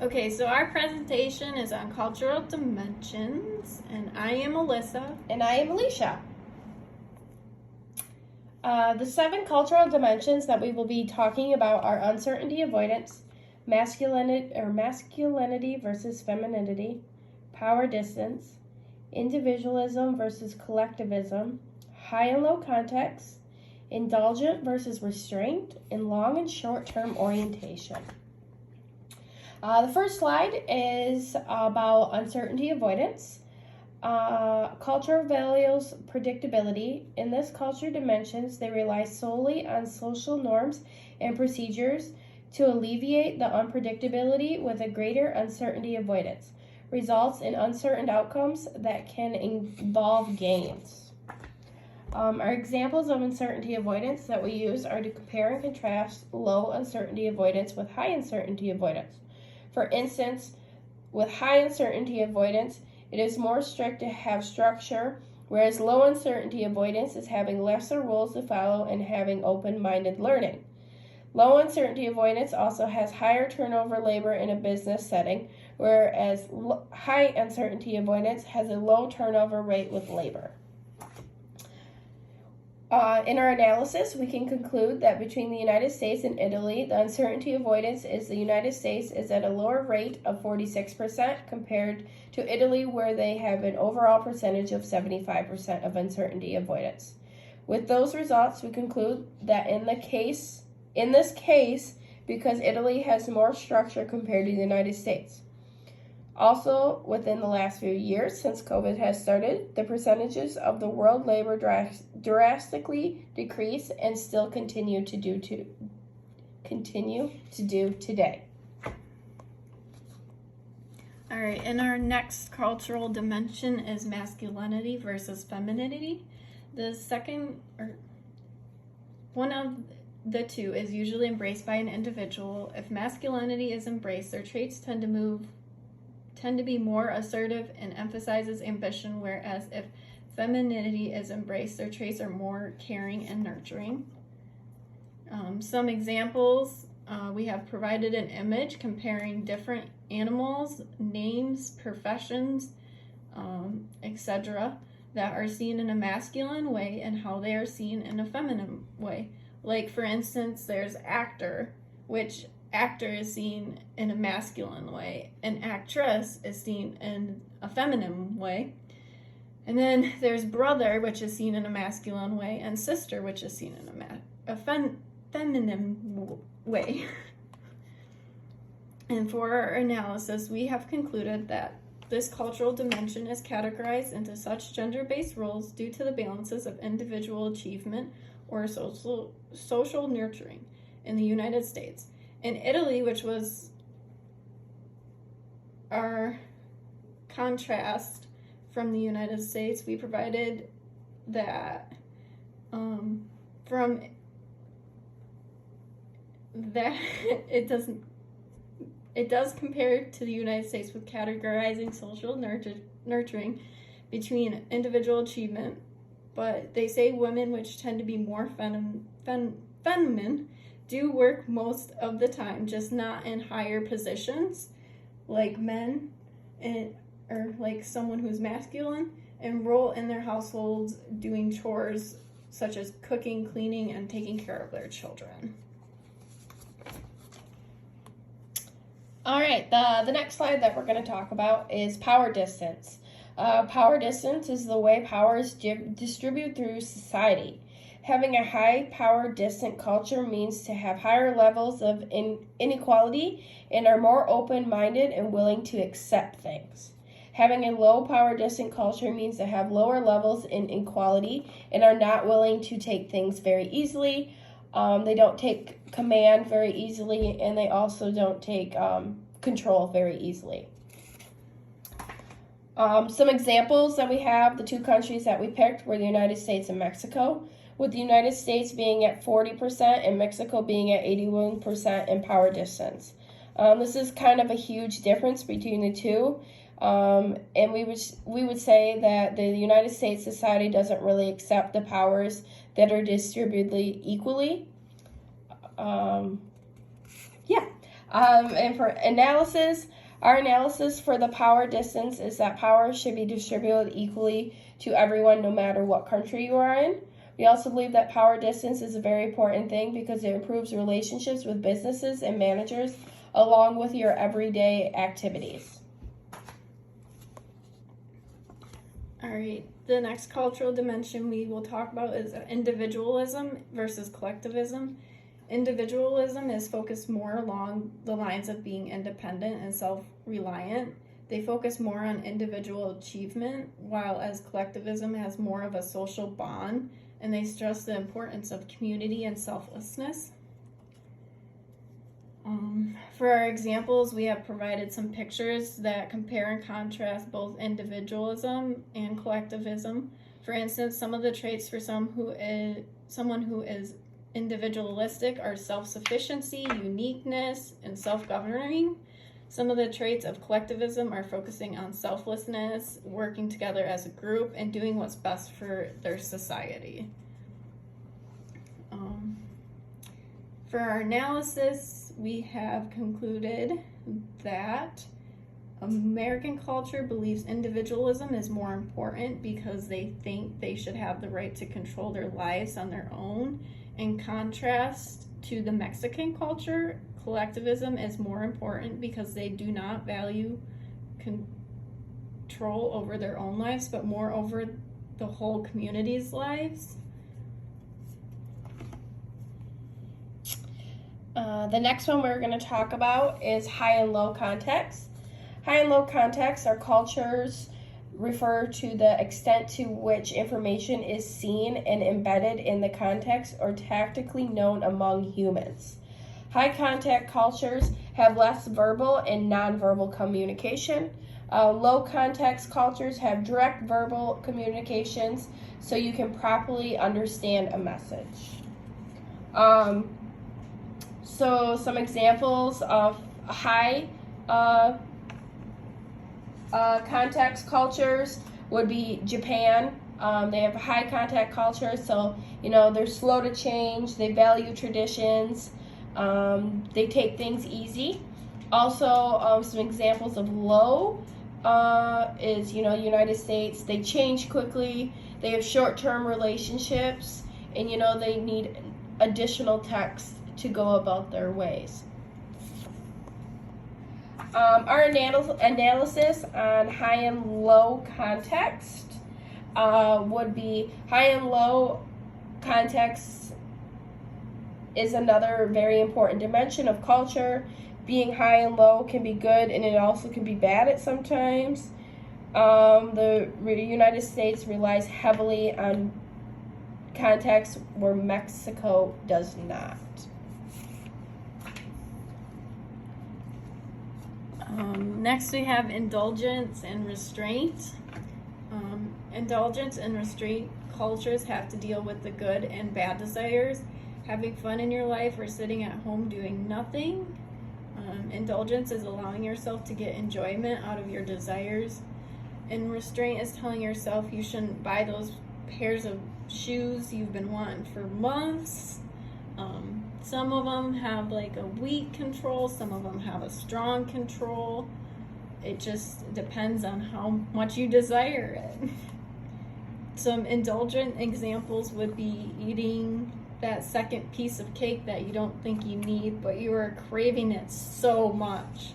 Okay, so our presentation is on cultural dimensions, and I am Alyssa. And I am Alicia. The 7 cultural dimensions that we will be talking about are uncertainty avoidance, masculinity versus femininity, power distance, individualism versus collectivism, high and low context, indulgent versus restraint, and long and short-term orientation. The first slide is about uncertainty avoidance. Culture values predictability. In this culture dimensions, they rely solely on social norms and procedures to alleviate the unpredictability with a greater uncertainty avoidance. Results in uncertain outcomes that can involve gains. Our examples of uncertainty avoidance that we use are to compare and contrast low uncertainty avoidance with high uncertainty avoidance. For instance, with high uncertainty avoidance, it is more strict to have structure, whereas low uncertainty avoidance is having lesser rules to follow and having open-minded learning. Low uncertainty avoidance also has higher turnover labor in a business setting, whereas high uncertainty avoidance has a low turnover rate with labor. In our analysis, we can conclude that between the United States and Italy, the uncertainty avoidance is the United States is at a lower rate of 46% compared to Italy, where they have an overall percentage of 75% of uncertainty avoidance. With those results, we conclude that in this case, because Italy has more structure compared to the United States. Also, within the last few years, since COVID has started, the percentages of the world labor drastically decrease and still continue to do today. All right, and our next cultural dimension is masculinity versus femininity. The second, or one of the two, is usually embraced by an individual. If masculinity is embraced, their traits tend to be more assertive and emphasizes ambition, whereas if femininity is embraced, their traits are more caring and nurturing. Some examples, we have provided an image comparing different animals, names, professions, etc. that are seen in a masculine way and how they are seen in a feminine way. Like, for instance, there's actor, which actor is seen in a masculine way, and actress is seen in a feminine way. And then there's brother, which is seen in a masculine way, and sister, which is seen in a feminine way. And for our analysis, we have concluded that this cultural dimension is categorized into such gender-based roles due to the balances of individual achievement or social nurturing in the United States. In Italy, which was our contrast from the United States, we provided that it does compare to the United States with categorizing social nurturing between individual achievement, but they say women, which tend to be more feminine, do work most of the time, just not in higher positions like men, or like someone who's masculine, and role in their households doing chores such as cooking, cleaning, and taking care of their children. All right, the next slide that we're going to talk about is power distance. Power distance is the way power is distributed through society. Having a high power distant culture means to have higher levels of inequality and are more open-minded and willing to accept things. Having a low power distant culture means to have lower levels in equality and are not willing to take things very easily. They don't take command very easily, and they also don't take control very easily. Some examples that we have, the 2 countries that we picked were the United States and Mexico, with the United States being at 40% and Mexico being at 81% in power distance. This is kind of a huge difference between the two, and we would say that the United States society doesn't really accept the powers that are distributed equally. And for analysis, our analysis for the power distance is that power should be distributed equally to everyone no matter what country you are in. We also believe that power distance is a very important thing because it improves relationships with businesses and managers along with your everyday activities. All right, the next cultural dimension we will talk about is individualism versus collectivism. Individualism is focused more along the lines of being independent and self-reliant. They focus more on individual achievement, while as collectivism has more of a social bond, and they stress the importance of community and selflessness. For our examples, we have provided some pictures that compare and contrast both individualism and collectivism. For instance, some of the traits for someone who is individualistic are self-sufficiency, uniqueness, and self-governing. Some of the traits of collectivism are focusing on selflessness, working together as a group, and doing what's best for their society. For our analysis, we have concluded that American culture believes individualism is more important because they think they should have the right to control their lives on their own. In contrast to the Mexican culture, collectivism is more important because they do not value control over their own lives, but more over the whole community's lives. The next one we're going to talk about is high and low context. High and low context are cultures refer to the extent to which information is seen and embedded in the context or tactically known among humans. High contact cultures have less verbal and nonverbal communication. Low context cultures have direct verbal communications so you can properly understand a message. So some examples of high context cultures would be Japan. They have a high contact culture, so they're slow to change. They value traditions. They take things easy. Also, some examples of low is United States. They change quickly. They have short-term relationships, and they need additional text to go about their ways. Our analysis on high and low context would be high and low context is another very important dimension of culture. Being high and low can be good, and it also can be bad at sometimes. The United States relies heavily on context where Mexico does not. Next we have indulgence and restraint. Indulgence and restraint cultures have to deal with the good and bad desires, having fun in your life or sitting at home doing nothing. Indulgence is allowing yourself to get enjoyment out of your desires, and restraint is telling yourself you shouldn't buy those pairs of shoes you've been wanting for months. Some of them have like a weak control, some of them have a strong control. It just depends on how much you desire it. Some indulgent examples would be eating that second piece of cake that you don't think you need, but you are craving it so much.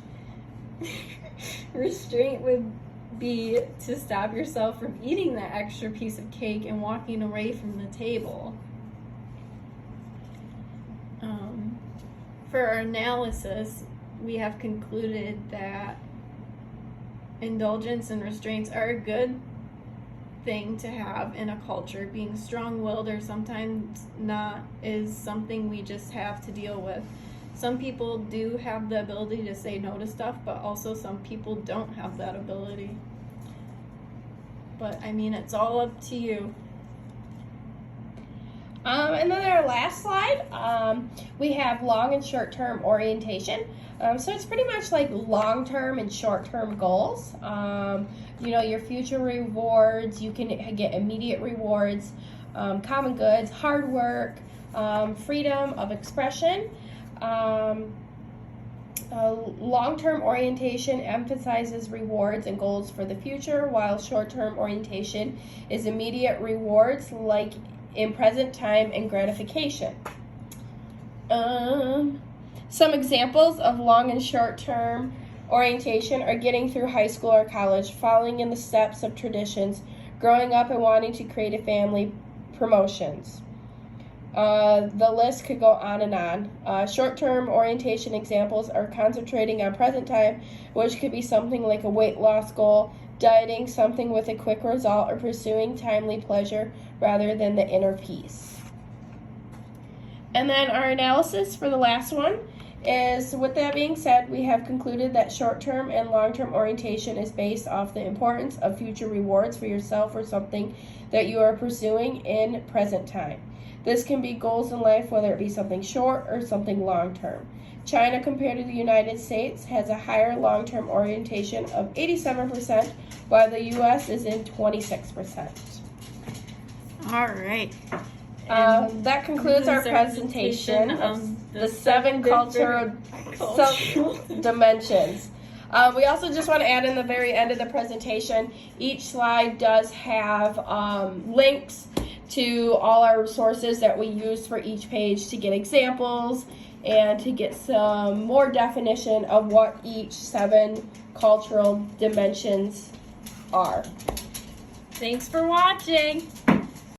Restraint would be to stop yourself from eating that extra piece of cake and walking away from the table. For our analysis, we have concluded that indulgence and restraints are a good thing to have in a culture. Being strong-willed or sometimes not is something we just have to deal with. Some people do have the ability to say no to stuff, but also some people don't have that ability. But it's all up to you. And then our last slide, we have long and short-term orientation. So it's pretty much like long-term and short-term goals. Your future rewards, you can get immediate rewards, common goods, hard work, freedom of expression. Long-term orientation emphasizes rewards and goals for the future, while short-term orientation is immediate rewards like in present time and gratification. Some examples of long and short-term orientation are getting through high school or college, following in the steps of traditions, growing up and wanting to create a family, promotions. The list could go on and on. Short-term orientation examples are concentrating on present time, which could be something like a weight loss goal, dieting, something with a quick result, or pursuing timely pleasure rather than the inner peace. And then our analysis for the last one is, with that being said, we have concluded that short-term and long-term orientation is based off the importance of future rewards for yourself or something that you are pursuing in present time. This can be goals in life, whether it be something short or something long-term. China, compared to the United States, has a higher long-term orientation of 87%, while the U.S. is in 26%. All right. That concludes our presentation of the 7 cultural dimensions. We also just want to add in the very end of the presentation, each slide does have links to all our resources that we use for each page to get examples and to get some more definition of what each 7 cultural dimensions are. Thanks for watching.